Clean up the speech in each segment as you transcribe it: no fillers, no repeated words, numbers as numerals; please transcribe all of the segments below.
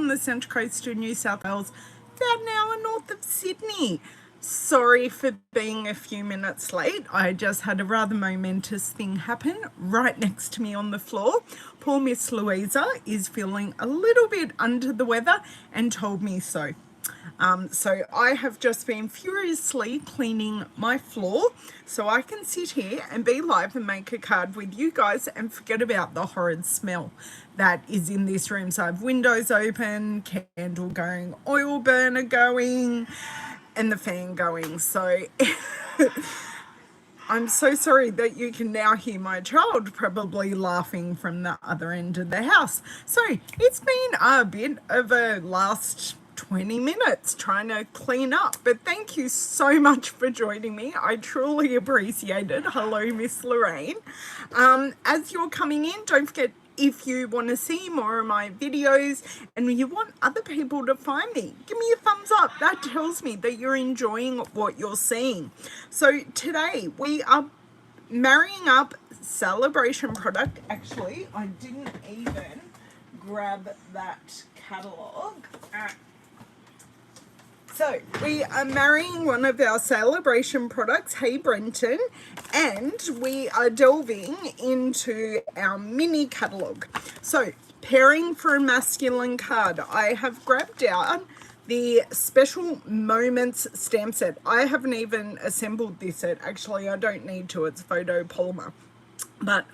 on the Central Coast of New South Wales, about an hour north of Sydney. Sorry for being a few minutes late. I just had a rather momentous thing happen right next to me on the floor. Poor Miss Louisa is feeling a little bit under the weather and told me so. So I have just been furiously cleaning my floor so I can sit here and be live and make a card with you guys and forget about the horrid smell that is in this room. So I have windows open, candle going, oil burner going, and the fan going. So I'm so sorry that you can now hear my child probably laughing from the other end of the house. So it's been a bit of a last 20 minutes trying to clean up, but thank you so much for joining me. I truly appreciate it. Hello, Miss Lorraine. As you're coming in, don't forget, if you want to see more of my videos and you want other people to find me, give me a thumbs up. That tells me that you're enjoying what you're seeing. So today we are marrying up celebration product. Actually, I didn't even grab that catalogue. So we are marrying one of our celebration products, Hey Brenton, and we are delving into our mini catalogue. So pairing for a masculine card, I have grabbed out the Special Moments stamp set. I haven't even assembled this set. Actually, I don't need to. It's photo polymer. But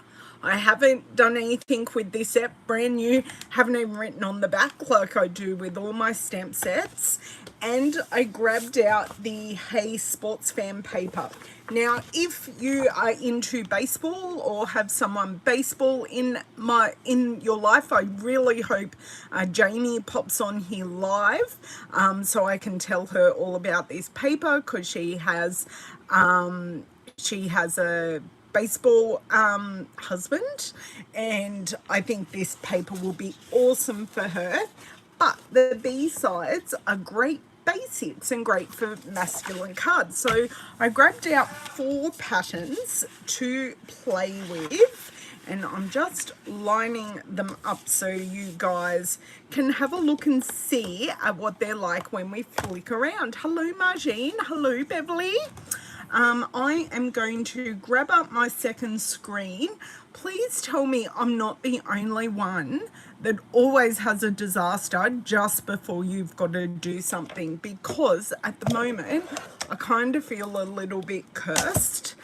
I haven't done anything with this set, brand new, haven't even written on the back like I do with all my stamp sets. And I grabbed out the Hey Sports Fan paper. Now, if you are into baseball or have someone baseball in your life, I really hope Jamie pops on here live so I can tell her all about this paper, because she has a baseball husband, and I think this paper will be awesome for her. But the B-sides are great basics and great for masculine cards. So I grabbed out 4 patterns to play with, and I'm just lining them up so you guys can have a look and see at what they're like when we flick around. Hello Margine, hello Beverly. I am going to grab up my second screen. Please tell me I'm not the only one that always has a disaster just before you've got to do something, because at the moment I kind of feel a little bit cursed.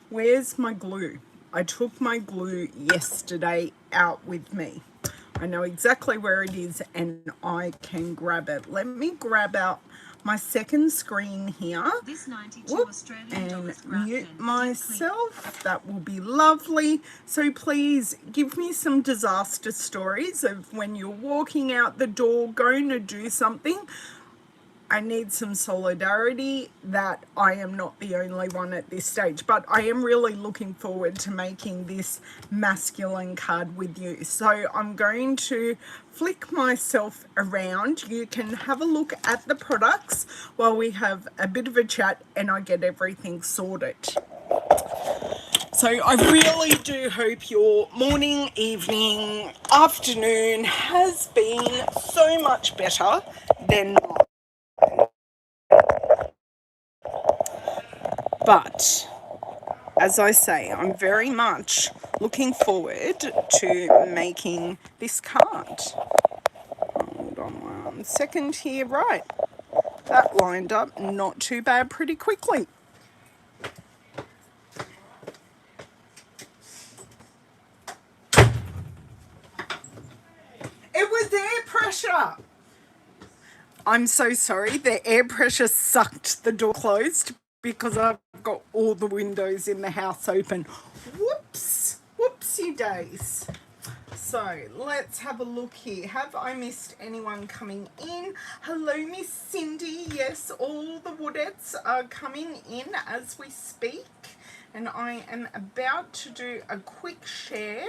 Where's my glue? I took my glue yesterday out with me. I know exactly where it is and I can grab it. Let me grab out my second screen here. This 92 Whoop, Australian and mute myself. That will be lovely. So please give me some disaster stories of when you're walking out the door going to do something. I need some solidarity that I am not the only one at this stage, but I am really looking forward to making this masculine card with you. So I'm going to flick myself around. You can have a look at the products while we have a bit of a chat and I get everything sorted. So I really do hope your morning, evening, afternoon has been so much better than mine. But as I say, I'm very much looking forward to making this card. Hold on 1 second here. Right, that lined up not too bad pretty quickly. It was air pressure. I'm so sorry, the air pressure sucked the door closed because I've got all the windows in the house open. Whoops, whoopsie days. So let's have a look here. Have I missed anyone coming in? Hello, Miss Cindy. Yes, all the Woodettes are coming in as we speak. And I am about to do a quick share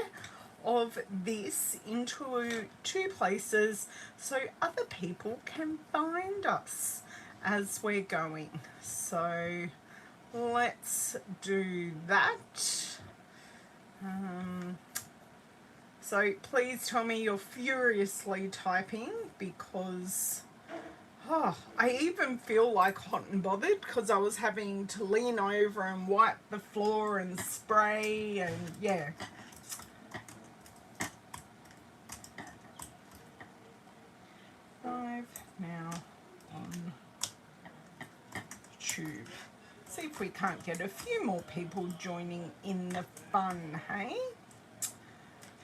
of this into 2 places so other people can find us as we're going. So let's do that. So please tell me you're furiously typing, because I even feel like hot and bothered because I was having to lean over and wipe the floor and spray, and yeah. Live now on YouTube. See if we can't get a few more people joining in the fun, hey?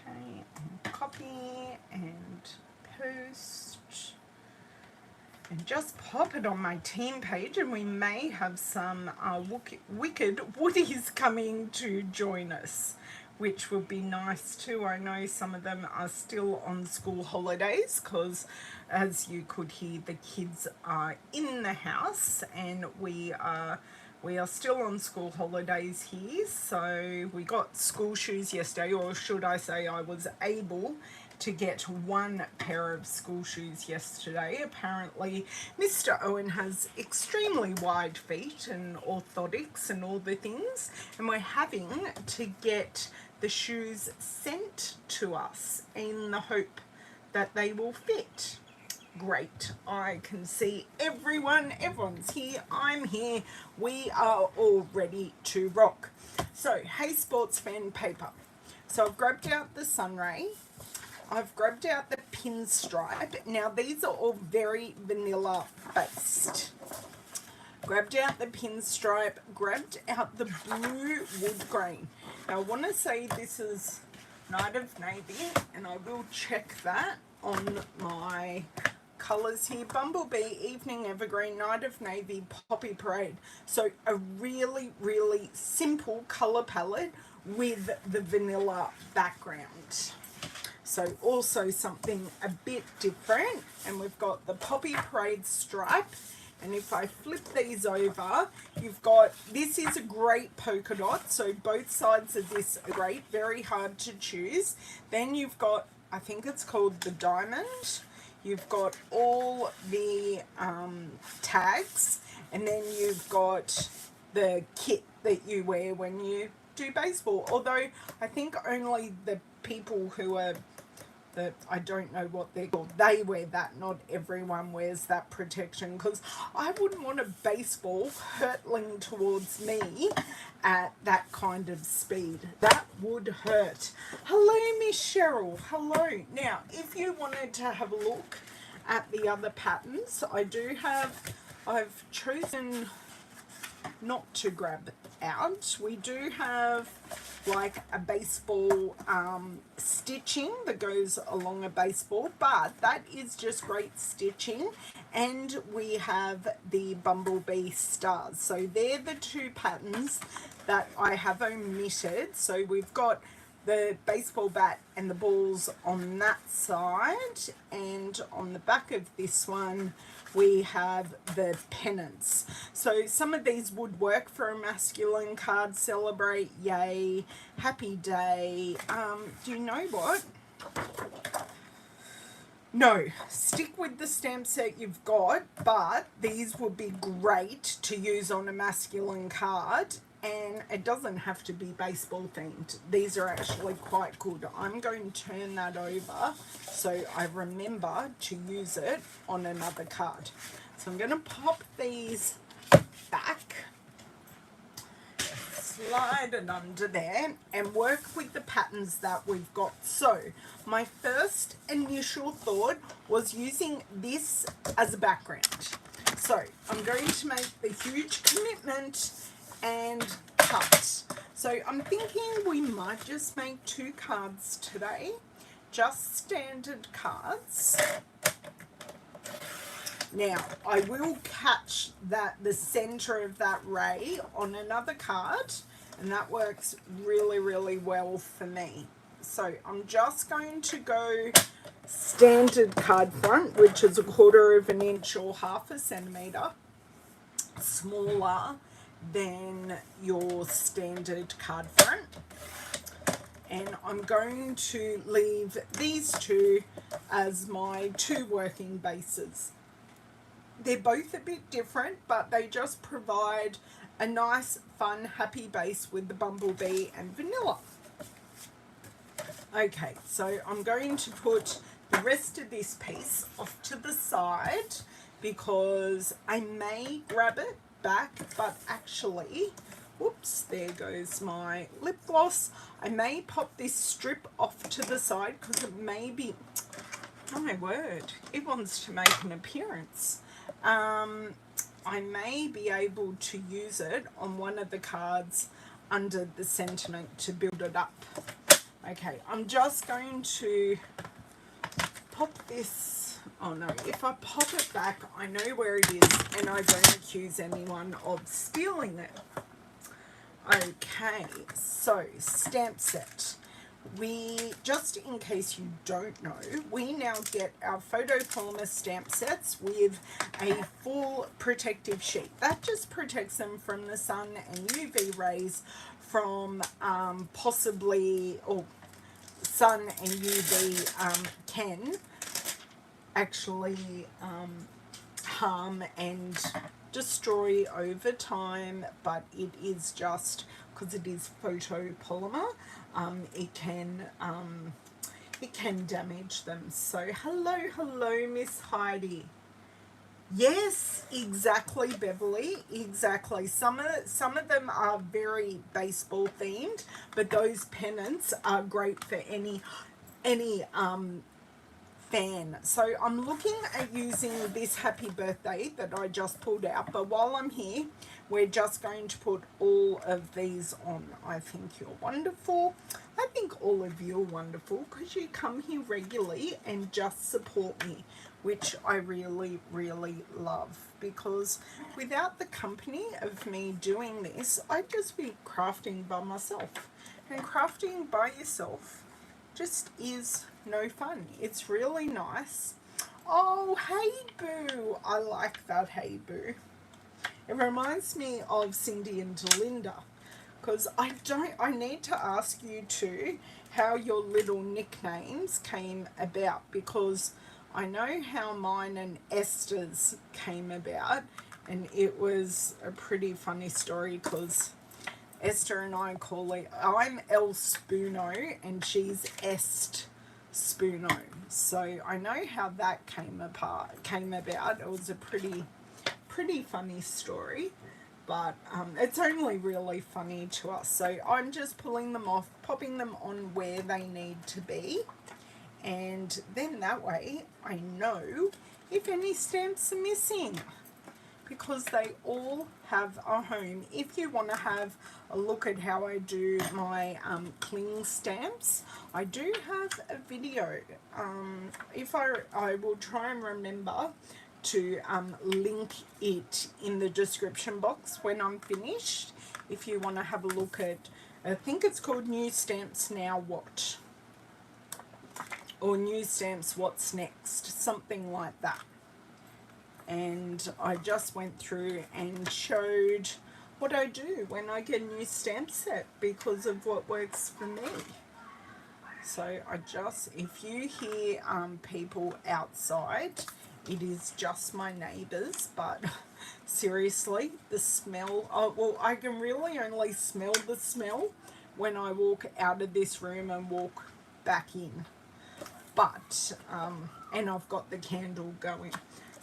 Okay, copy and post. And just pop it on my team page, and we may have some wicked woodies coming to join us, which would be nice too. I know some of them are still on school holidays because, as you could hear, the kids are in the house, and we are still on school holidays here. So we got school shoes yesterday, or should I say I was able to get one pair of school shoes yesterday. Apparently Mr. Owen has extremely wide feet and orthotics and all the things, and we're having to get the shoes sent to us in the hope that they will fit. Great, I can see everyone's here, I'm here, we are all ready to rock. So, hey sports fan paper. So I've grabbed out the Sunray, I've grabbed out the pinstripe. Now these are all very vanilla based. Grabbed out the pinstripe, grabbed out the blue wood grain. Now I want to say this is Night of Navy, and I will check that on my colours here. Bumblebee, Evening Evergreen, Night of Navy, Poppy Parade. So a really, really simple colour palette with the vanilla background. So also something a bit different, and we've got the Poppy Parade stripe, and if I flip these over, you've got, this is a great polka dot, so both sides of this are great, very hard to choose. Then you've got, I think it's called the diamond, you've got all the tags, and then you've got the kit that you wear when you do baseball, although I think only the people who are I don't know what they're called, they wear that, not everyone wears that protection, because I wouldn't want a baseball hurtling towards me at that kind of speed. That would hurt. Hello, Miss Cheryl. Hello. Now, if you wanted to have a look at the other patterns, I've chosen not to grab out. We do have like a baseball stitching that goes along a baseball, but that is just great stitching. And we have the Bumblebee stars. So they're the two patterns that I have omitted. So we've got the baseball bat and the balls on that side, and on the back of this one we have the pennants. So some of these would work for a masculine card. Celebrate, yay, happy day. Do you know what? No, stick with the stamp set you've got, but these would be great to use on a masculine card. And it doesn't have to be baseball themed. These are actually quite good. I'm going to turn that over so I remember to use it on another card. So I'm going to pop these back, slide it under there, and work with the patterns that we've got. So my first initial thought was using this as a background. So I'm going to make the huge commitment and cut. So I'm thinking we might just make 2 cards today, just standard cards. Now I will catch the center of that ray on another card, and that works really, really well for me. So I'm just going to go standard card front, which is 1/4 of an inch or 1/2 centimeter smaller than your standard card front, and I'm going to leave these two as my 2 working bases. They're both a bit different, but they just provide a nice, fun, happy base with the bumblebee and vanilla. Okay, so I'm going to put the rest of this piece off to the side because I may grab it back, but actually, whoops, there goes my lip gloss. I may pop this strip off to the side because it may be, oh my word, it wants to make an appearance. I may be able to use it on one of the cards under the sentiment to build it up. Okay, I'm just going to pop this, oh no, if I pop it back, I know where it is and I don't accuse anyone of stealing it. Okay, so stamp set. We, just in case you don't know, we now get our photopolymer stamp sets with a full protective sheet. That just protects them from the sun and UV rays from possibly, or sun and UV can actually harm and destroy over time, but it is just because it is photopolymer, it can damage them. So hello Miss Heidi. Yes, exactly, Beverly, exactly. Some of them are very baseball themed, but those pennants are great for any fan. So I'm looking at using this happy birthday that I just pulled out, but while I'm here, we're just going to put all of these on. I think you're wonderful. I think all of you are wonderful because you come here regularly and just support me, which I really love, because without the company of me doing this, I'd just be crafting by myself, and crafting by yourself just is no fun. It's really nice. Oh, hey Boo. I like that, hey Boo. It reminds me of Cindy and Delinda, because I need to ask you two how your little nicknames came about, because I know how mine and Esther's came about, and it was a pretty funny story because Esther and I call it, I'm El Spoono and she's Est Spoono. So I know how that came about. It was a pretty funny story, but it's only really funny to us. So I'm just pulling them off, popping them on where they need to be, and then that way I know if any stamps are missing, because they all have a home. If you want to have a look at how I do my cling stamps, I do have a video. If I will try and remember to link it in the description box when I'm finished, if you want to have a look at, I think it's called New Stamps Now What, or New Stamps What's Next, something like that. And I just went through and showed what I do when I get a new stamp set because of what works for me. So if you hear people outside, it is just my neighbours, but seriously, the smell, well, I can really only smell the smell when I walk out of this room and walk back in. But, and I've got the candle going.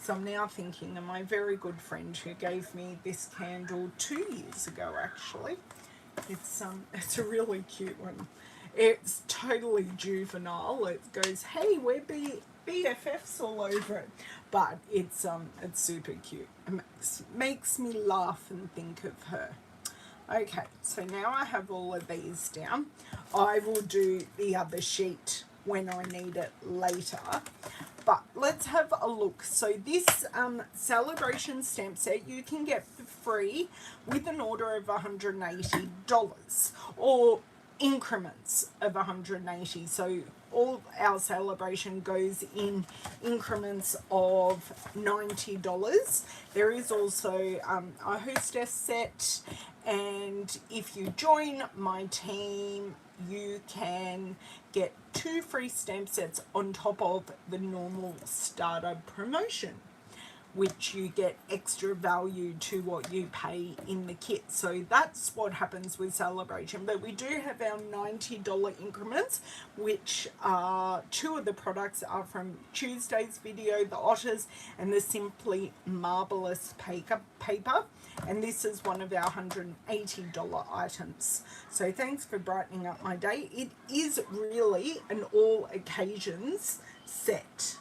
So I'm now thinking of my very good friend who gave me this candle 2 years ago, actually. It's a really cute one. It's totally juvenile. It goes, hey, we're BFFs all over it. But it's super cute. It makes me laugh and think of her. Okay, so now I have all of these down. I will do the other sheet when I need it later. But let's have a look. So this celebration stamp set you can get for free with an order of $180 or increments of $180. So all our celebration goes in increments of $90. There is also a hostess set, and if you join my team, you can get 2 free stamp sets on top of the normal starter promotion, which you get extra value to what you pay in the kit. So that's what happens with Celebration. But we do have our $90 increments, which are 2 of the products are from Tuesday's video, the Otters and the Simply Marvelous paper. And this is one of our $180 items. So thanks for brightening up my day. It is really an all occasions set.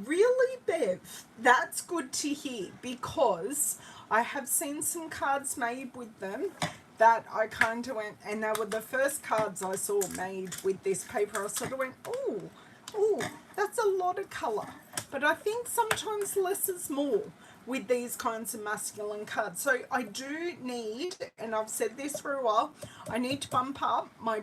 Really, Bev? That's good to hear, because I have seen some cards made with them that I kind of went, and they were the first cards I saw made with this paper. I sort of went, oh, that's a lot of colour. But I think sometimes less is more with these kinds of masculine cards. So I do need, and I've said this for a while, I need to bump up my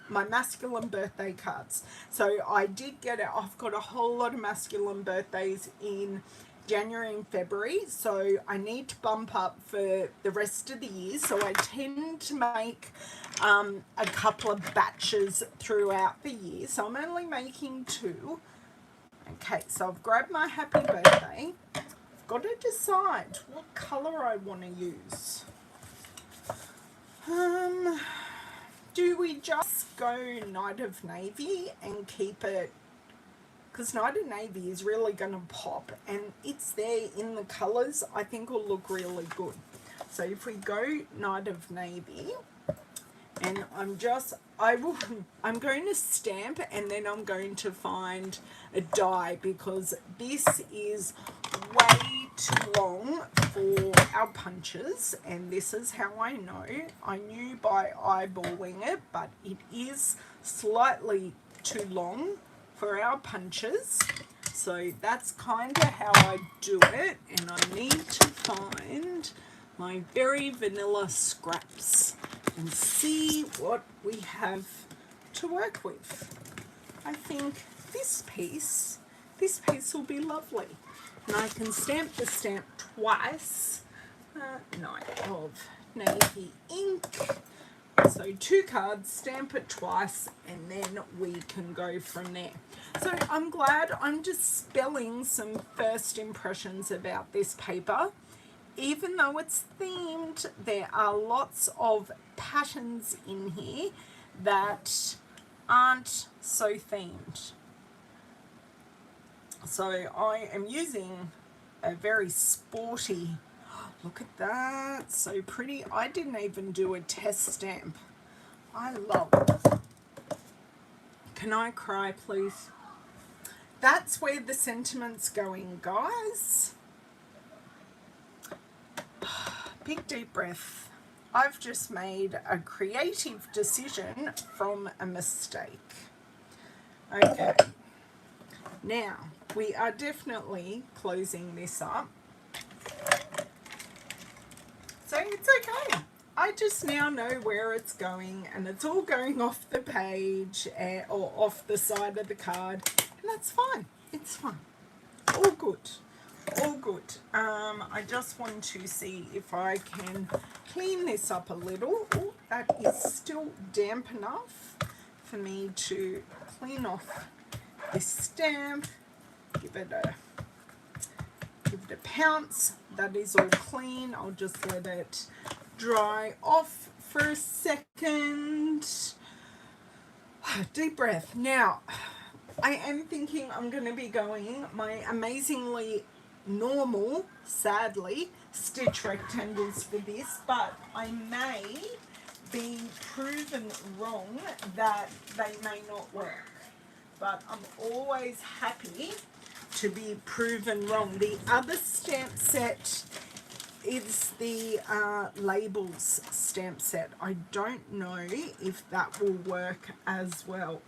masculine birthday cards. So I did get it. I've got a whole lot of masculine birthdays in January and February, so I need to bump up for the rest of the year. So I tend to make a couple of batches throughout the year. So I'm only making 2. Okay, so I've grabbed my happy birthday. I've got to decide what colour I want to use. Do we just go Night of Navy and keep it? Because Night of Navy is really going to pop, and it's there in the colours. I think will look really good. So if we go Night of Navy, and I'm going to stamp, and then I'm going to find a die, because this is way too long for our punches, and this is how I know. I knew by eyeballing it, but it is slightly too long for our punches. So that's kind of how I do it, and I need to find my very vanilla scraps and see what we have to work with. I think this piece will be lovely. And I can stamp the stamp twice. Night of Navy ink. So 2 cards, stamp it twice, and then we can go from there. So I'm glad I'm dispelling some first impressions about this paper. Even though it's themed, there are lots of patterns in here that aren't so themed. So I am using a very sporty, look at that, so pretty. I didn't even do a test stamp. I love it. Can I cry, please? That's where the sentiment's going, guys. Big deep breath. I've just made a creative decision from a mistake. Okay. Now, we are definitely closing this up. So it's okay. I just now know where it's going, and it's all going off the page or off the side of the card, and that's fine. It's fine. All good. All good. I just want to see if I can clean this up a little. Oh, that is still damp enough for me to clean off this stamp. Give it a pounce. That is all clean. I'll just let it dry off for a second. Deep breath. Now, I am thinking I'm going to be going my amazingly normal, sadly, stitch rectangles for this, but I may be proven wrong that they may not work. But I'm always happy to be proven wrong. The other stamp set is the labels stamp set. I don't know if that will work as well.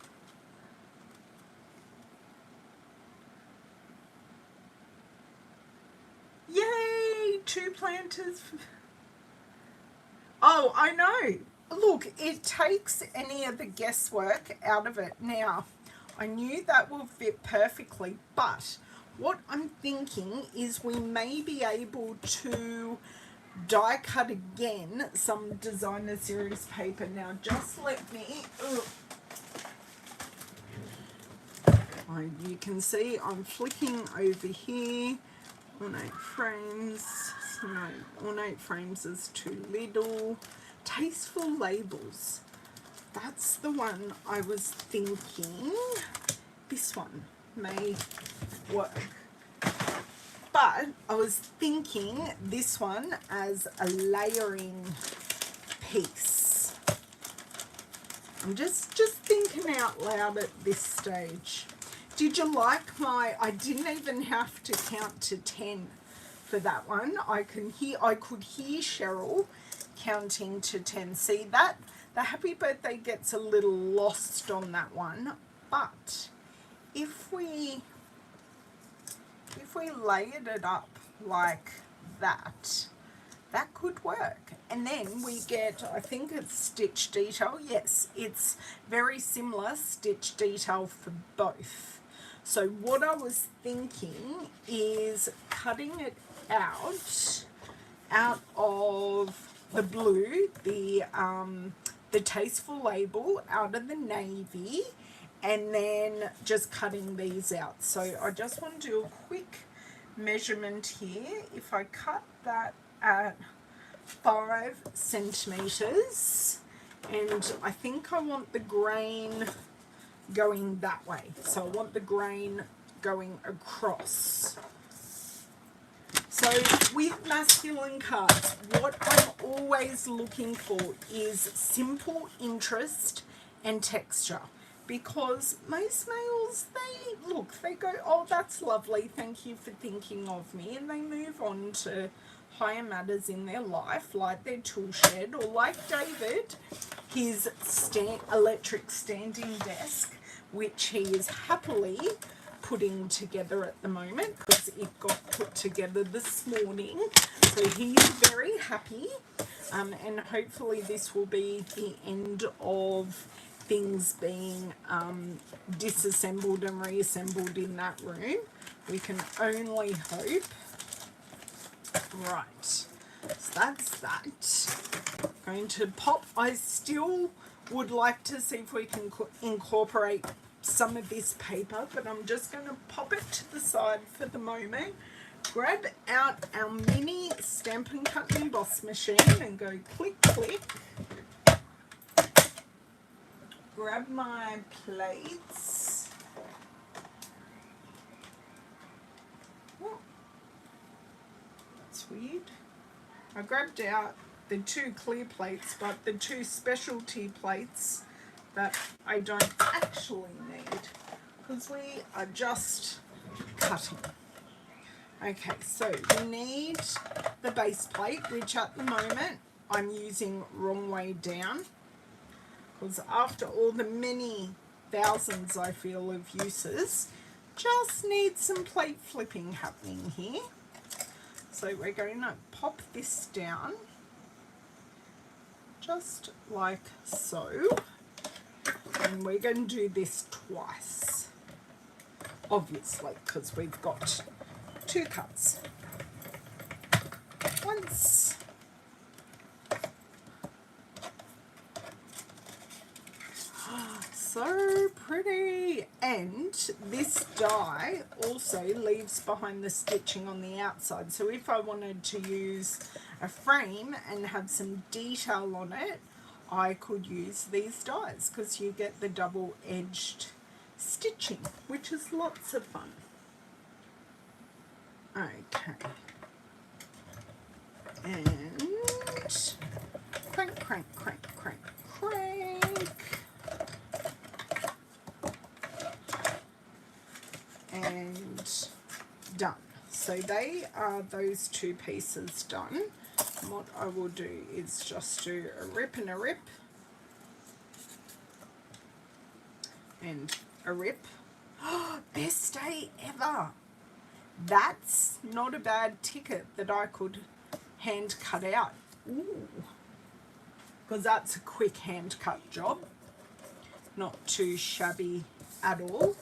Yay! 2 planters. Oh, I know. Look, it takes any of the guesswork out of it. Now, I knew that will fit perfectly, but what I'm thinking is we may be able to die cut again some designer series paper. Now, just let me... You can see I'm flicking over here. Ornate frames. No, ornate frames is too little. Tasteful labels. That's the one I was thinking. This one may work. But I was thinking this one as a layering piece. I'm just thinking out loud at this stage. Did you like my, I didn't even have to count to 10 for that one. I could hear Cheryl counting to 10. See that? The happy birthday gets a little lost on that one. But if we layered it up like that, that could work. And then we get, I think it's stitch detail. Yes, it's very similar stitch detail for both. So what I was thinking is cutting it out of the blue, the tasteful label, out of the navy, and then just cutting these out. So I just want to do a quick measurement here. If I cut that at 5 centimeters, and I think I want the grain going that way. So I want the grain going across. So with masculine cards, what I'm always looking for is simple interest and texture. Because most males, they go, oh, that's lovely, thank you for thinking of me, and they move on to higher matters in their life, like their tool shed, or like David, his electric standing desk, which he is happily putting together at the moment because it got put together this morning. So he's very happy, and hopefully this will be the end of things being disassembled and reassembled in that room. We can only hope. Right, so that's that. Going to pop. I still would like to see if we can incorporate some of this paper, but I'm just going to pop it to the side for the moment. Grab out our mini Stampin' Cut and Emboss machine and go click, click. Grab my plates. Oh, that's weird. I grabbed out the 2 clear plates, but the 2 specialty plates that I don't actually need because we are just cutting. Okay, so we need the base plate, which at the moment I'm using wrong way down, because after all the many thousands I feel of uses, just need some plate flipping happening here. So we're going to pop this down just like so, and we're going to do this twice, obviously, because we've got 2 cuts. Once. So pretty. And this die also leaves behind the stitching on the outside, so if I wanted to use a frame and have some detail on it, I could use these dies because you get the double-edged stitching, which is lots of fun. Okay, and crank, crank, crank, crank, crank, and done. So they are those 2 pieces done. And what I will do is just do a rip and a rip, and a rip. Oh, best day ever! That's not a bad ticket that I could hand cut out. Ooh, because that's a quick hand cut job. Not too shabby at all.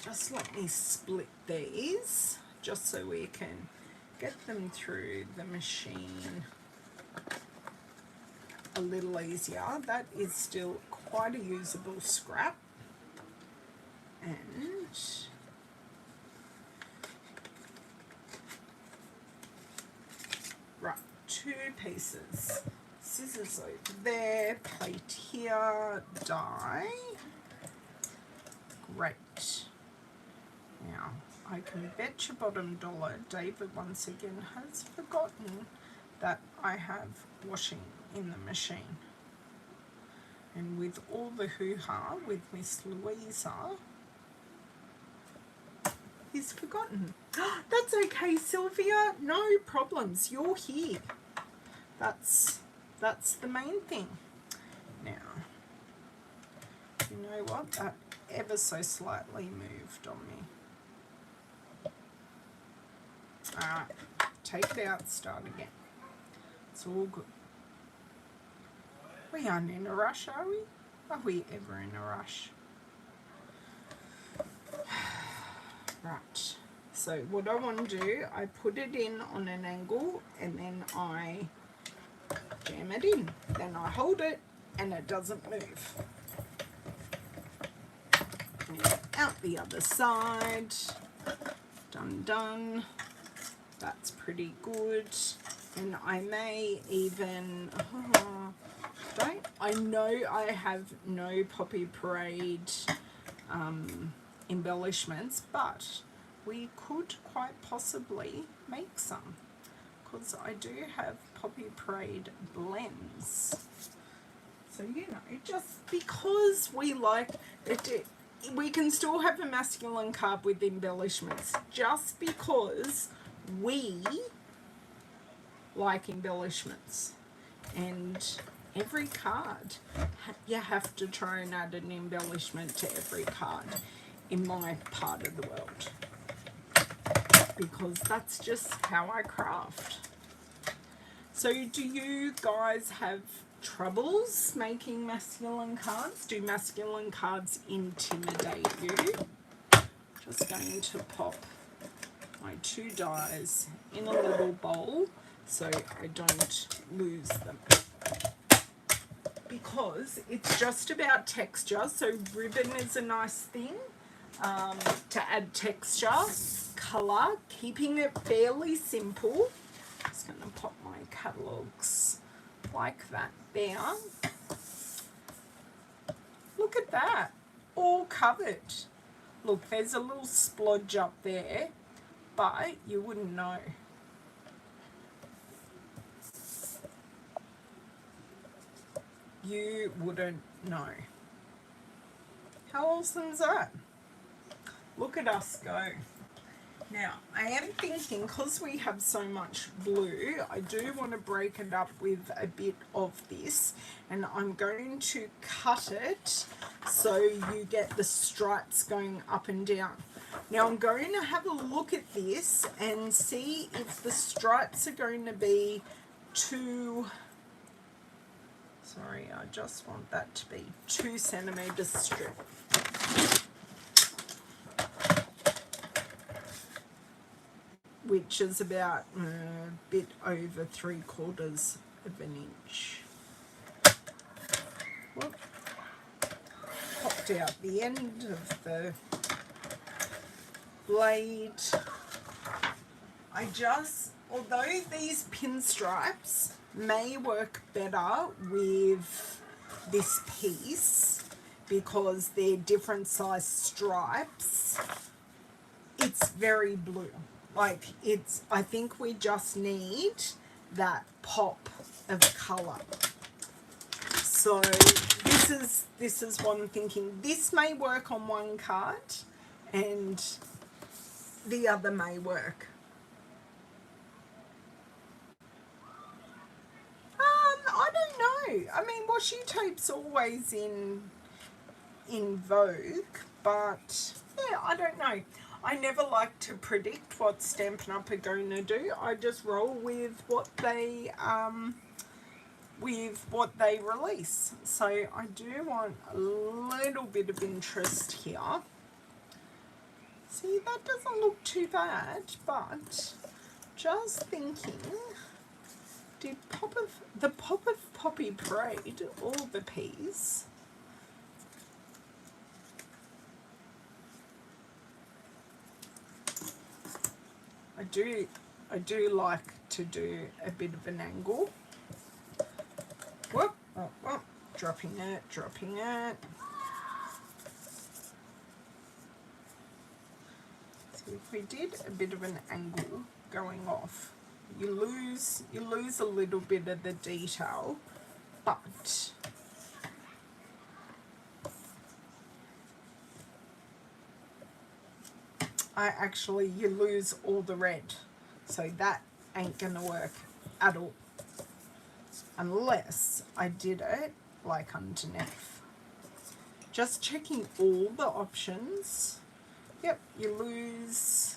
Just let me split these just so we can get them through the machine a little easier. That is still quite a usable scrap. And right, 2 pieces. Scissors over there, plate here, die. Great. Now, I can bet your bottom dollar David once again has forgotten that I have washing in the machine. And with all the hoo-ha with Miss Louisa, he's forgotten. That's okay, Sylvia. No problems. You're here. That's the main thing. Now, you know what? That ever so slightly moved on me. Alright, take it out, start again. It's all good. We aren't in a rush, are we? Are we ever in a rush? Right, so what I want to do, I put it in on an angle and then I jam it in. Then I hold it and it doesn't move. And out the other side. Done, done. That's pretty good. And I may even, I know I have no Poppy Parade embellishments, but we could quite possibly make some, because I do have Poppy Parade blends. So, you know, just because we like it, we can still have a masculine card with embellishments, just because we like embellishments. And every card, you have to try and add an embellishment to every card in my part of the world, because that's just how I craft. So do you guys have troubles making masculine cards? Do masculine cards intimidate you? Just going to pop my 2 dies in a little bowl so I don't lose them, because it's just about texture. So ribbon is a nice thing to add texture, colour, keeping it fairly simple. Just going to pop my catalogues like that there. Look at that, all covered. Look, there's a little splodge up there, but you wouldn't know. You wouldn't know. How awesome is that? Look at us go. Now, I am thinking, because we have so much blue, I do want to break it up with a bit of this, and I'm going to cut it so you get the stripes going up and down. Now, I'm going to have a look at this and see if the stripes are going to be too... Sorry, I just want that to be 2 centimetre strip. Which is about a bit over 3/4 of an inch. Whoop. Popped out the end of the blade. Although these pinstripes may work better with this piece because they're different size stripes, it's very blue. Like, I think we just need that pop of colour. So this is what I'm thinking. This may work on one card and the other may work. I don't know. I mean, washi tape's always in vogue, but yeah, I don't know. I never like to predict what Stampin' Up are going to do. I just roll with what they release. So I do want a little bit of interest here. See, that doesn't look too bad, but just thinking, did the pop of Poppy Parade, all the P's, I do like to do a bit of an angle. Whoop, whoop, whoop. Dropping it, dropping it. So if we did a bit of an angle going off, you lose a little bit of the detail, but you lose all the red, so that ain't gonna work at all unless I did it like underneath. Just checking all the options. Yep, you lose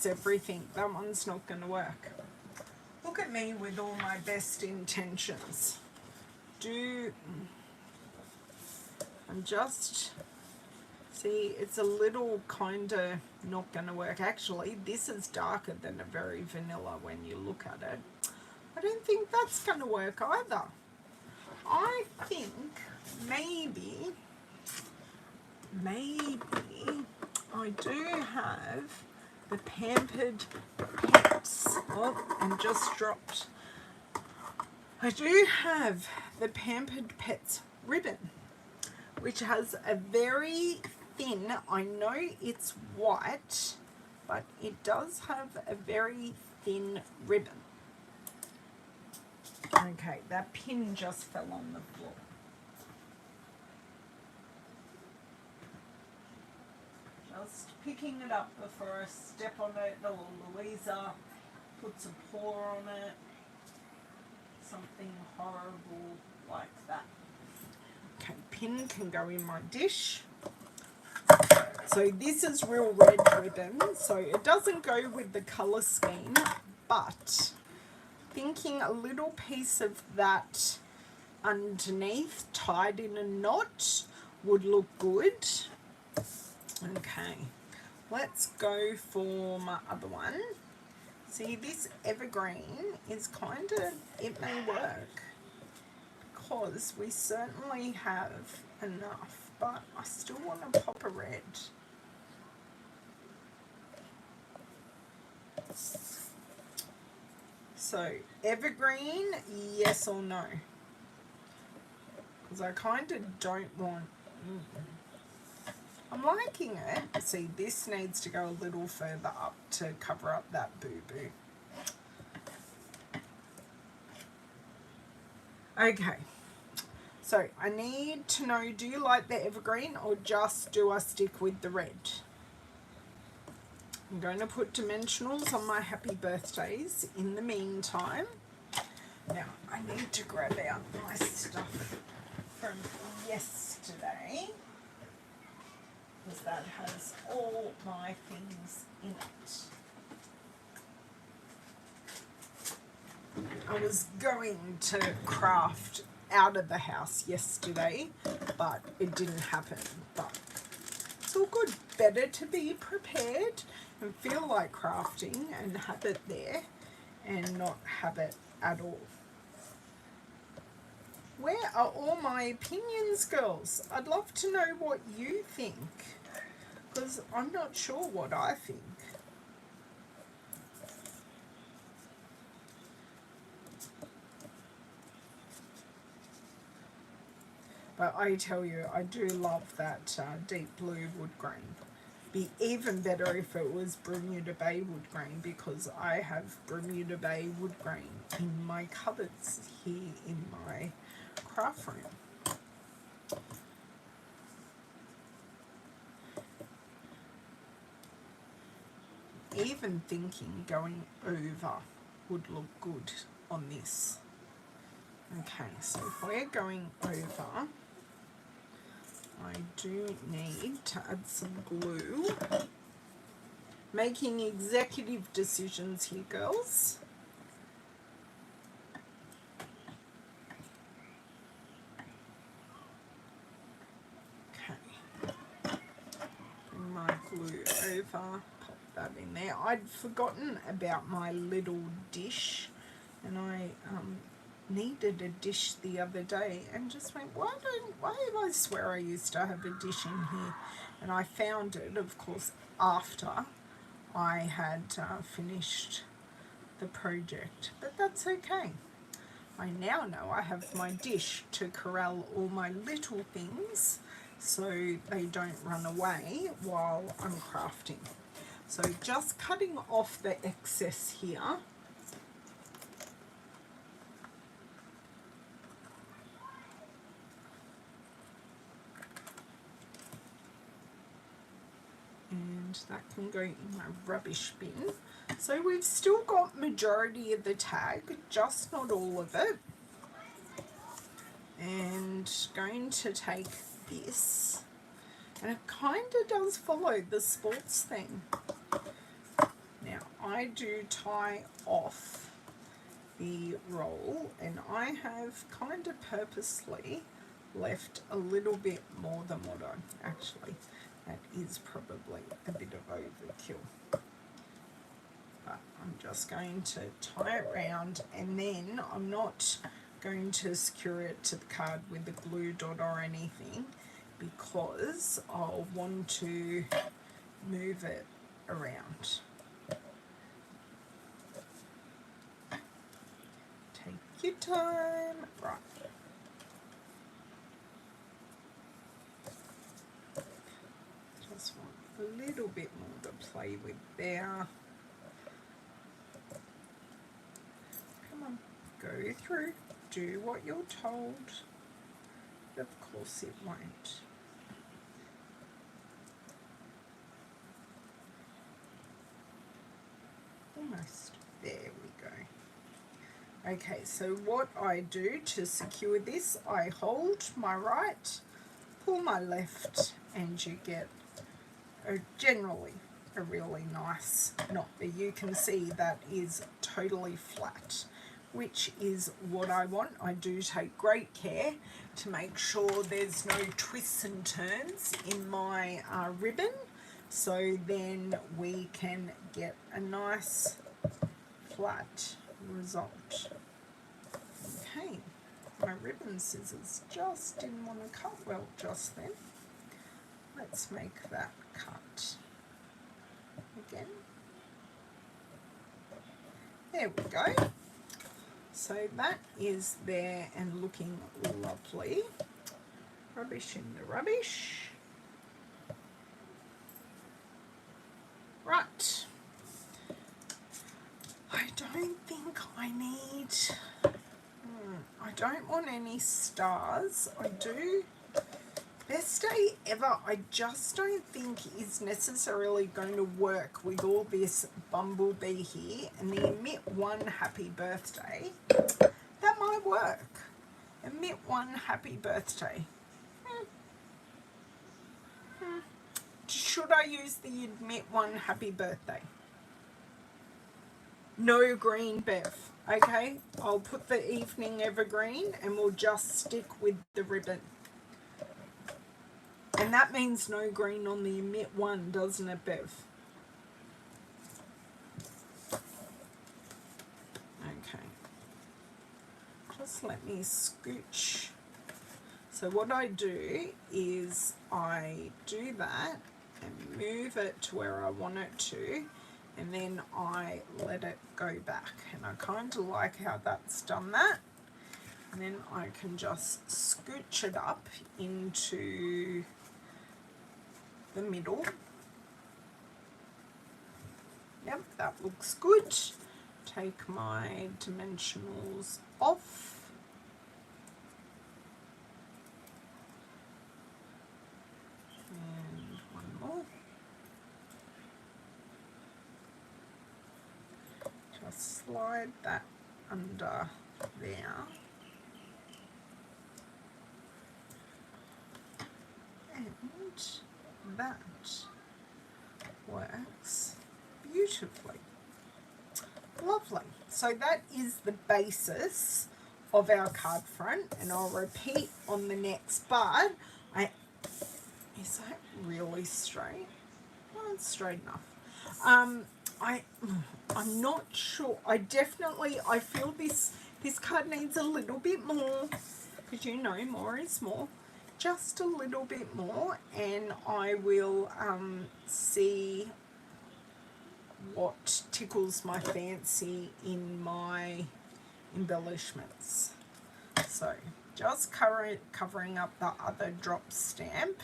everything. That one's not gonna work. Look at me with all my best intentions. I'm just, see, it's a little kind of not going to work. Actually, this is darker than a very vanilla when you look at it. I don't think that's going to work either. I think maybe I do have the Pampered Pets. Oh, and just dropped. I do have the Pampered Pets ribbon, which has a very thin, I know it's white, but it does have a very thin ribbon. Okay, that pin just fell on the floor. Just picking it up before I step on it, or Louisa puts a paw on it. Something horrible like that. Okay, pin can go in my dish. So this is real red ribbon, so it doesn't go with the colour scheme, but thinking a little piece of that underneath tied in a knot would look good. Okay, let's go for my other one. See, this evergreen is kind of, it may work because we certainly have enough, but I still want to pop a red. So, evergreen, yes or no? Because I kind of don't want... I'm liking it. See, this needs to go a little further up to cover up that boo-boo. Okay. So, I need to know, do you like the evergreen or just do I stick with the red? I'm going to put dimensionals on my happy birthdays in the meantime. Now, I need to grab out my stuff from yesterday, because that has all my things in it. I was going to craft out of the house yesterday, but it didn't happen. But it's all good. Better to be prepared and feel like crafting and have it there and not have it at all. Where are all my opinions, girls? I'd love to know what you think, because I'm not sure what I think. But I tell you, I do love that deep blue wood grain. Be even better if it was Bermuda Bay wood grain, because I have Bermuda Bay wood grain in my cupboards here in my craft room. Even thinking going over would look good on this. Okay, so if we're going over, I do need to add some glue. Making executive decisions here, girls. Okay. Bring my glue over, pop that in there. I'd forgotten about my little dish, and I needed a dish the other day and just went, why did I swear I used to have a dish in here? And I found it, of course, after I had finished the project, but that's okay. I now know I have my dish to corral all my little things so they don't run away while I'm crafting. So just cutting off the excess here. And that can go in my rubbish bin. So we've still got majority of the tag, just not all of it. And going to take this, and it kind of does follow the sports thing. Now I do tie off the roll, and I have kind of purposely left a little bit more than what I actually, that is probably a bit of overkill. But I'm just going to tie it round, and then I'm not going to secure it to the card with the glue dot or anything, because I'll want to move it around. Take your time. Right. Just want a little bit more to play with there. Come on, go through, do what you're told. Of course it won't. Almost. There we go. Okay, so what I do to secure this, I hold my right, pull my left, and you get generally a really nice knot there. You can see that is totally flat, which is what I want. I do take great care to make sure there's no twists and turns in my ribbon, so then we can get a nice flat result. Okay, my ribbon scissors just didn't want to cut well just then. Let's make that cut again. There we go. So that is there and looking lovely. Rubbish in the rubbish. Right. I don't think I need, I don't want any stars. I do. Best day ever, I just don't think is necessarily going to work with all this bumblebee here, and the emit one happy birthday. That might work. Emit one happy birthday. Should I use the emit one happy birthday? No green, Bev. Okay, I'll put the evening evergreen and we'll just stick with the ribbon. And that means no green on the emit one, doesn't it, Bev? Okay. Just let me scooch. So what I do is I do that and move it to where I want it to, and then I let it go back. And I kind of like how that's done that. And then I can just scooch it up into the middle. Yep, that looks good. Take my dimensionals off. And one more. Just slide that under there. And that works beautifully. Lovely. So that is the basis of our card front, and I'll repeat on the next part. Is that really straight? Well, it's straight enough. I'm not sure. I feel this card needs a little bit more, because you know more is more. Just a little bit more, and I will see what tickles my fancy in my embellishments. So just covering up the other drop stamp.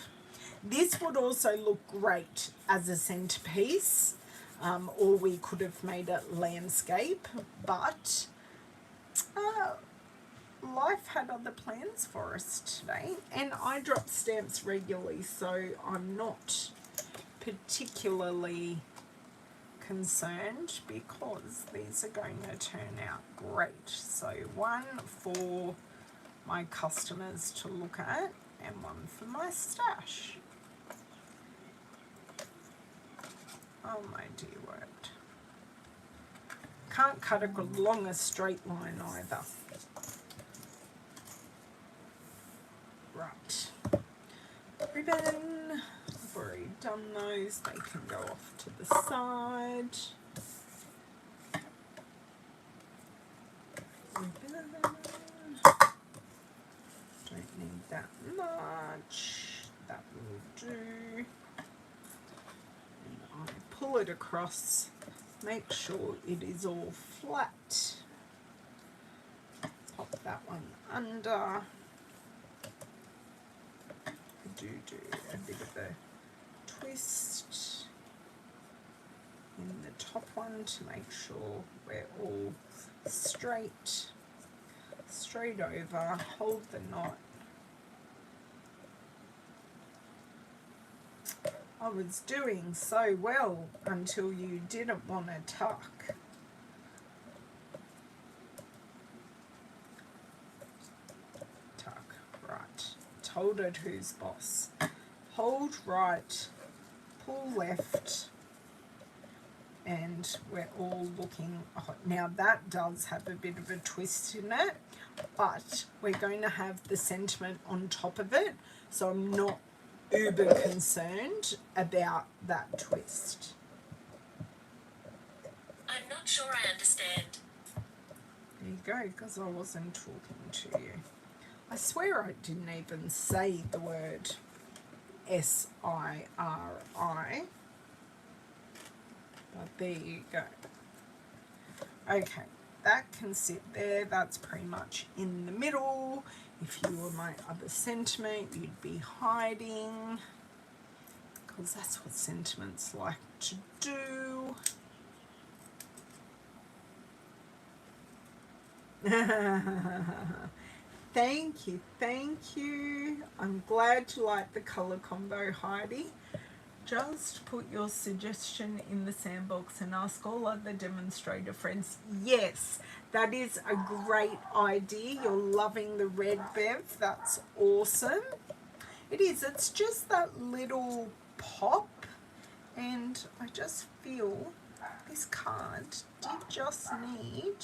This would also look great as a centerpiece, or we could have made it landscape, but life had other plans for us today, and I drop stamps regularly, so I'm not particularly concerned because these are going to turn out great. So one for my customers to look at and one for my stash. Oh my dear word. Can't cut along a straight line either. Right. Ribbon. I've already done those. They can go off to the side. Ribbon. Don't need that much. That will do. And I pull it across. Make sure it is all flat. Pop that one under. Do a bit of a twist in the top one to make sure we're all straight over. Hold the knot. I was doing so well until you didn't want to tuck. Hold it, who's boss. Hold right, pull left, and we're all looking. Oh, now that does have a bit of a twist in it, but we're going to have the sentiment on top of it, so I'm not uber concerned about that twist. I'm not sure I understand. There you go, because I wasn't talking to you. I swear I didn't even say the word S-I-R-I. But there you go. Okay, that can sit there. That's pretty much in the middle. If you were my other sentiment, you'd be hiding, because that's what sentiments like to do. Thank you, thank you. I'm glad you like the colour combo, Heidi. Just put your suggestion in the sandbox and ask all other demonstrator friends. Yes, that is a great idea. You're loving the red, Bev. That's awesome. It is. It's just that little pop, and I just feel this card did just need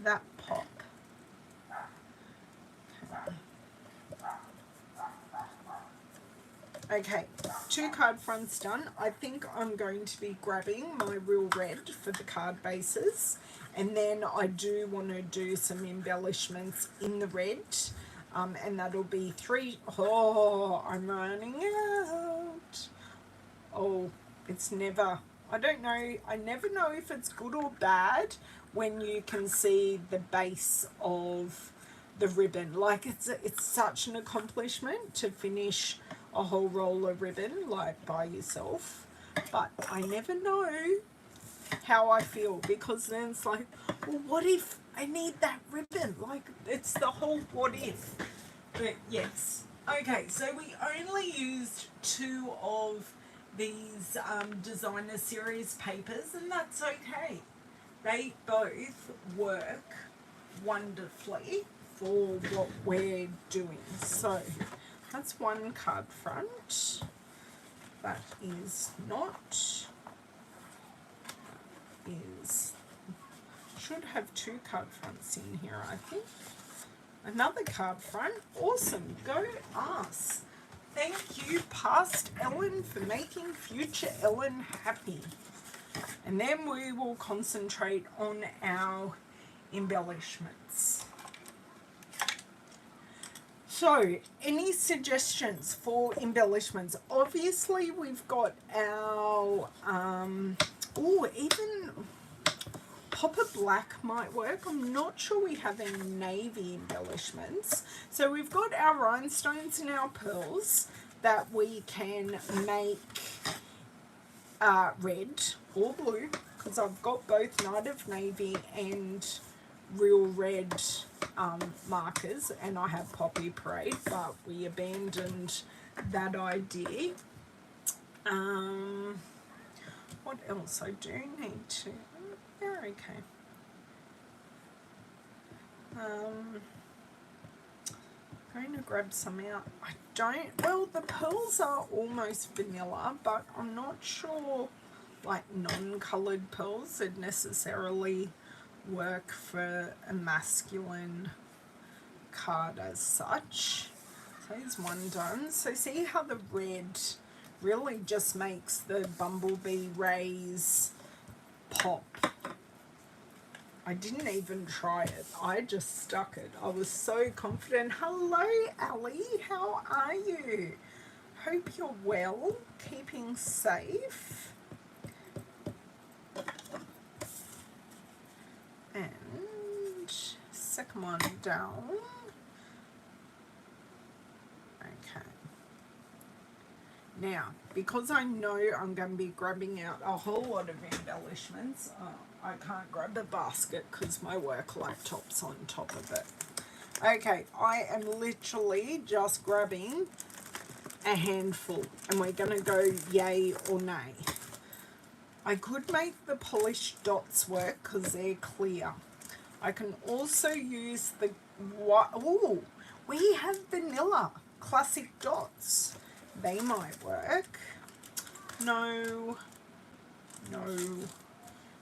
that pop. Okay, 2 card fronts done. I think I'm going to be grabbing my real red for the card bases, and then I do want to do some embellishments in the red, and that'll be 3. Oh, I'm running out. Oh, it's never, I don't know, I never know if it's good or bad when you can see the base of the ribbon. Like, it's such an accomplishment to finish a whole roll of ribbon like by yourself, but I never know how I feel, because then it's like, well, what if I need that ribbon? Like, it's the whole what if. But yes, okay, so we only used 2 of these designer series papers, and that's okay. They both work wonderfully for what we're doing. So that's 1 card front. That is not. Should have 2 card fronts in here, I think. Another card front. Awesome. Go us. Thank you, past Ellen, for making future Ellen happy. And then we will concentrate on our embellishments. So, any suggestions for embellishments? Obviously, we've got our Oh, even Popper Black might work. I'm not sure we have any navy embellishments. So we've got our rhinestones and our pearls that we can make red or blue, because I've got both Night of Navy and Real Red markers, and I have Poppy Parade, but we abandoned that idea. What else I do need to... They're okay. Going to grab some out. I don't... Well, the pearls are almost vanilla, but I'm not sure, like, non-coloured pearls would necessarily work for a masculine card as such. So there's one done. So see how the red really just makes the bumblebee rays pop. I didn't even try it. I just stuck it. I was so confident. Hello, Ali. How are you? Hope you're well, keeping safe. And second one down. Okay. Now, because I know I'm going to be grabbing out a whole lot of embellishments, I can't grab a basket because my work laptop's on top of it. Okay, I am literally just grabbing a handful, and we're going to go yay or nay. I could make the polished dots work because they're clear. I can also use the... Oh, we have vanilla classic dots. They might work. No.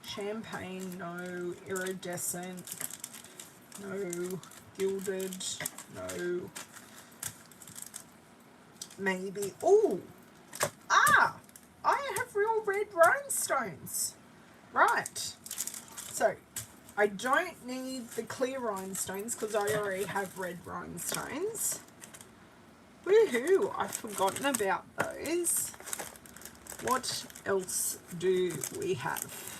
Champagne, no. Iridescent, no. Gilded, no. Maybe. Oh! I have real red rhinestones. Right. So, I don't need the clear rhinestones because I already have red rhinestones. Woohoo! I've forgotten about those. What else do we have?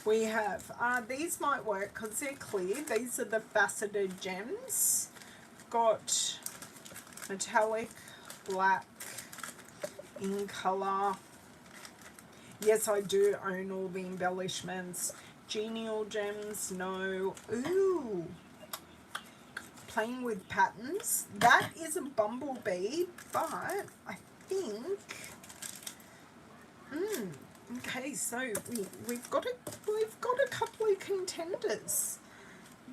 We have, these might work because they're clear. These are the Faceted Gems. Got metallic, black, in colour. Yes, I do own all the embellishments. Genial gems, no. Ooh. Playing with patterns. That is a bumblebee, but I think... okay, so we've got a couple of contenders.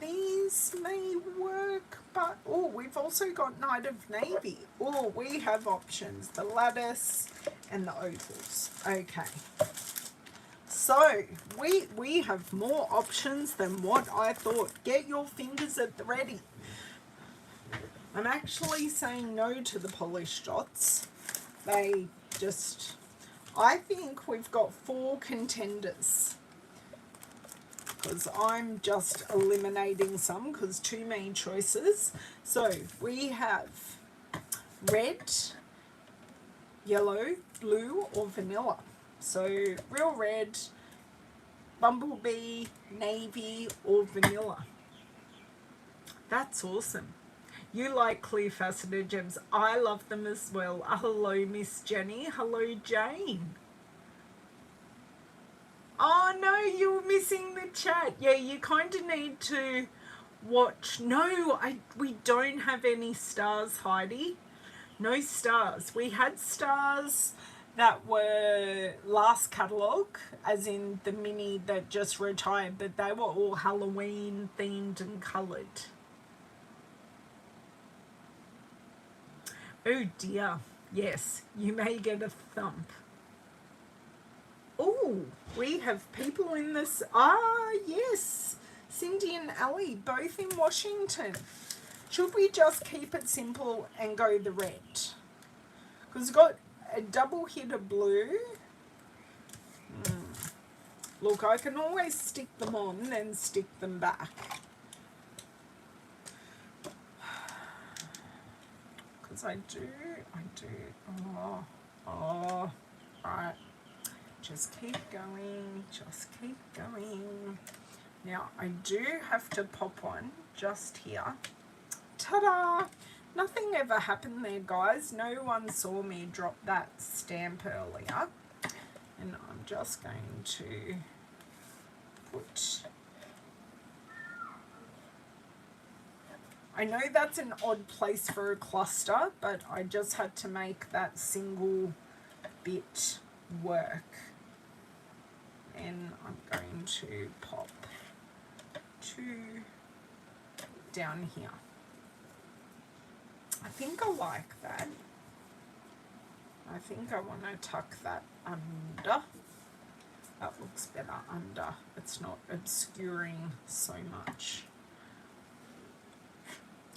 These may work, but oh, we've also got Night of Navy. Oh, we have options: the lattice and the opals. Okay, so we have more options than what I thought. Get your fingers at the ready. I'm actually saying no to the polished dots. They just... I think we've got 4 contenders because I'm just eliminating some because too many choices. So we have red, yellow, blue or vanilla. So real red, bumblebee, navy or vanilla. That's awesome. You like clear faceted gems. I love them as well. Hello, Miss Jenny. Hello, Jane. Oh, no, you were missing the chat. Yeah, you kind of need to watch. No, we don't have any stars, Heidi. No stars. We had stars that were last catalogue, as in the mini that just retired, but they were all Halloween themed and coloured. Oh dear, yes, you may get a thump. Oh, we have people in this. Yes, Cindy and Ali, both in Washington. Should we just keep it simple and go the red? Because we've got a double hit of blue. Look, I can always stick them on and stick them back. I do. Right. just keep going, just keep going. Now I do have to pop one just here. Ta-da! Nothing ever happened there, guys. No one saw me drop that stamp earlier. And I'm just going to put... I know that's an odd place for a cluster, but I just had to make that single bit work. And I'm going to pop 2 down here. I think I like that. I think I want to tuck that under. That looks better under. It's not obscuring so much.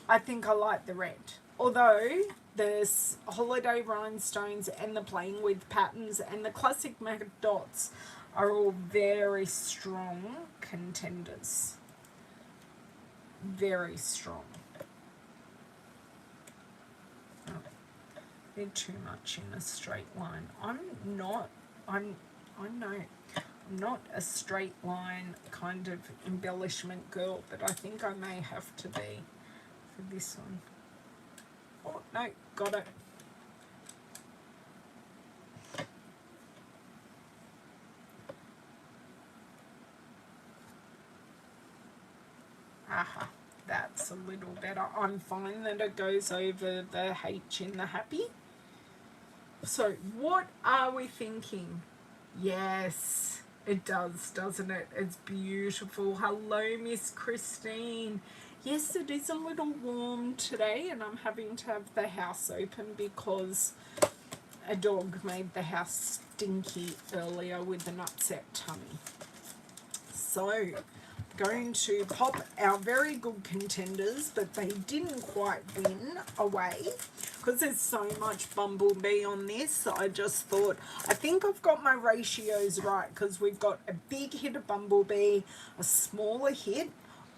I think I like the red. Although the holiday rhinestones and the playing with patterns and the classic matte dots are all very strong contenders. Very strong. Oh, they're too much in a straight line. I'm not a straight line kind of embellishment girl, but I think I may have to be for this one. Oh, no, got it. Aha, that's a little better. I'm fine that it goes over the H in the happy. So what are we thinking? Yes, it does, doesn't it? It's beautiful. Hello, Miss Christine. Yes, it is a little warm today, and I'm having to have the house open because a dog made the house stinky earlier with an upset tummy. So, going to pop our very good contenders, but they didn't quite win away because there's so much bumblebee on this. I just thought, I think I've got my ratios right because we've got a big hit of bumblebee, a smaller hit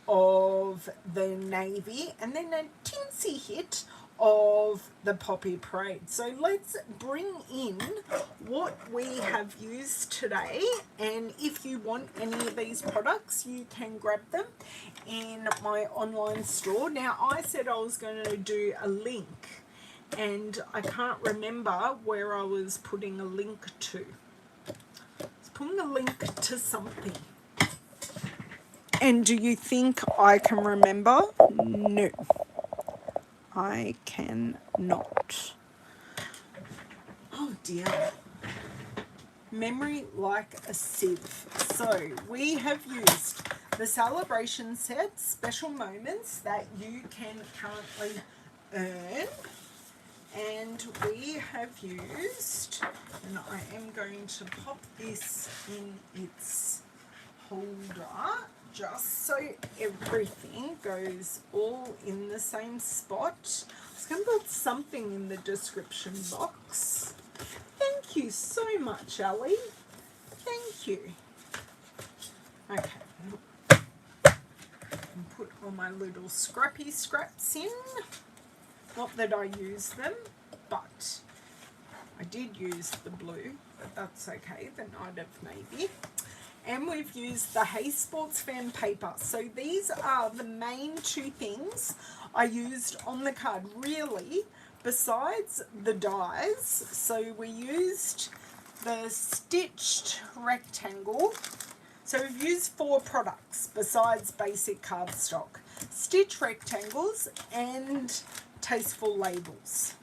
of the navy, and then a tinsy hit of the poppy parade. So let's bring in what we have used today, and if you want any of these products you can grab them in my online store. Now I said I was going to do a link and I can't remember where I was putting a link to. I was putting a link to something. And do you think I can remember? No, I cannot. Oh dear. Memory like a sieve. So we have used the celebration set, special moments that you can currently earn. And we have used, and I am going to pop this in its holder just so everything goes all in the same spot. I was going to put something in the description box. Thank you so much, Ellie. Thank you. Okay. And put all my little scrappy scraps in. Not that I use them, but I did use the blue, but that's okay, the Night of Navy. And we've used the Hey Sports Fan paper. So these are the main 2 things I used on the card, really, besides the dies. So we used the stitched rectangle. So we've used 4 products besides basic cardstock. Stitch rectangles and tasteful labels.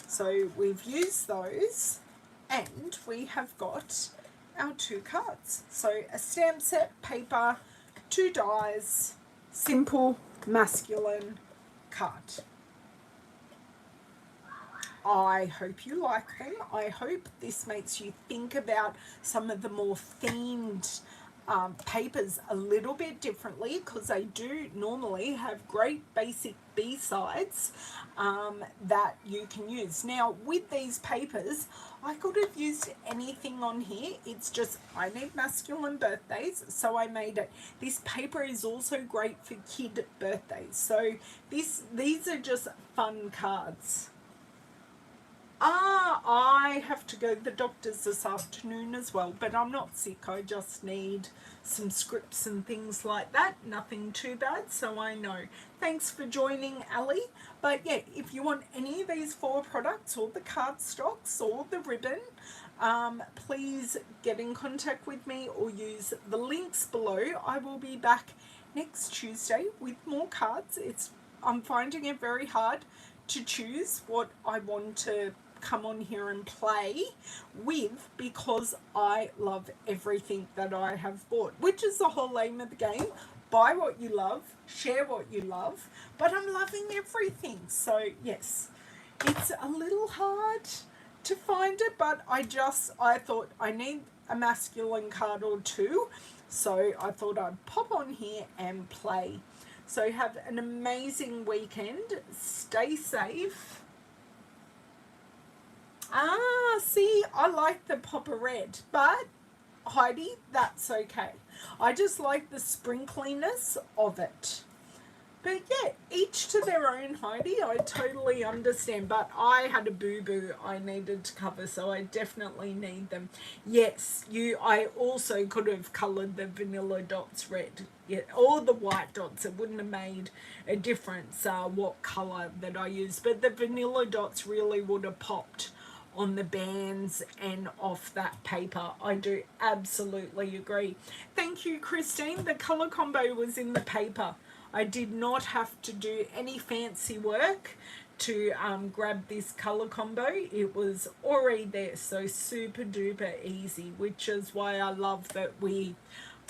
So we've used those, and we have got our 2 cards. So a stamp set, paper, 2 dies, simple masculine card. I hope you like them. I hope this makes you think about some of the more themed papers a little bit differently, because they do normally have great basic B-sides that you can use. Now with these papers, I could have used anything on here. It's just I need masculine birthdays, so I made it. This paper is also great for kid birthdays, so these are just fun cards. I have to go to the doctor's this afternoon as well, but I'm not sick. I just need some scripts and things like that. Nothing too bad, so I know. Thanks for joining, Ali. But yeah, if you want any of these 4 products, or the cardstocks, or the ribbon, please get in contact with me or use the links below. I will be back next Tuesday with more cards. I'm finding it very hard to choose what I want to come on here and play with, because I love everything that I have bought, which is the whole aim of the game. Buy what you love, share what you love, but I'm loving everything. So yes, it's a little hard to find it, but I thought I need a masculine card or 2, so I thought I'd pop on here and play. So have an amazing weekend. Stay safe. See, I like the pop of red, but Heidi, that's okay. I just like the sprinkliness of it. But yeah, each to their own, Heidi. I totally understand. But I had a boo-boo I needed to cover, so I definitely need them. Yes, I also could have coloured the vanilla dots red. Yeah, or the white dots. It wouldn't have made a difference what colour that I used. But the vanilla dots really would have popped on the bands and off that paper. I do absolutely agree. Thank you, Christine. The colour combo was in the paper. I did not have to do any fancy work to grab this colour combo. It was already there, so super duper easy, which is why I love that we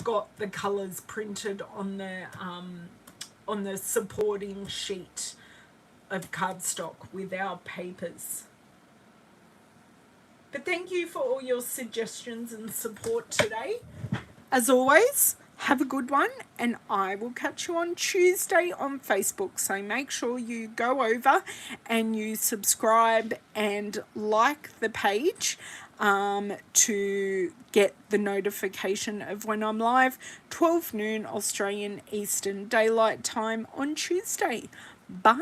got the colours printed on the supporting sheet of cardstock with our papers. But thank you for all your suggestions and support today. As always, have a good one, and I will catch you on Tuesday on Facebook. So make sure you go over and you subscribe and like the page to get the notification of when I'm live, 12 noon Australian Eastern Daylight Time on Tuesday. Bye.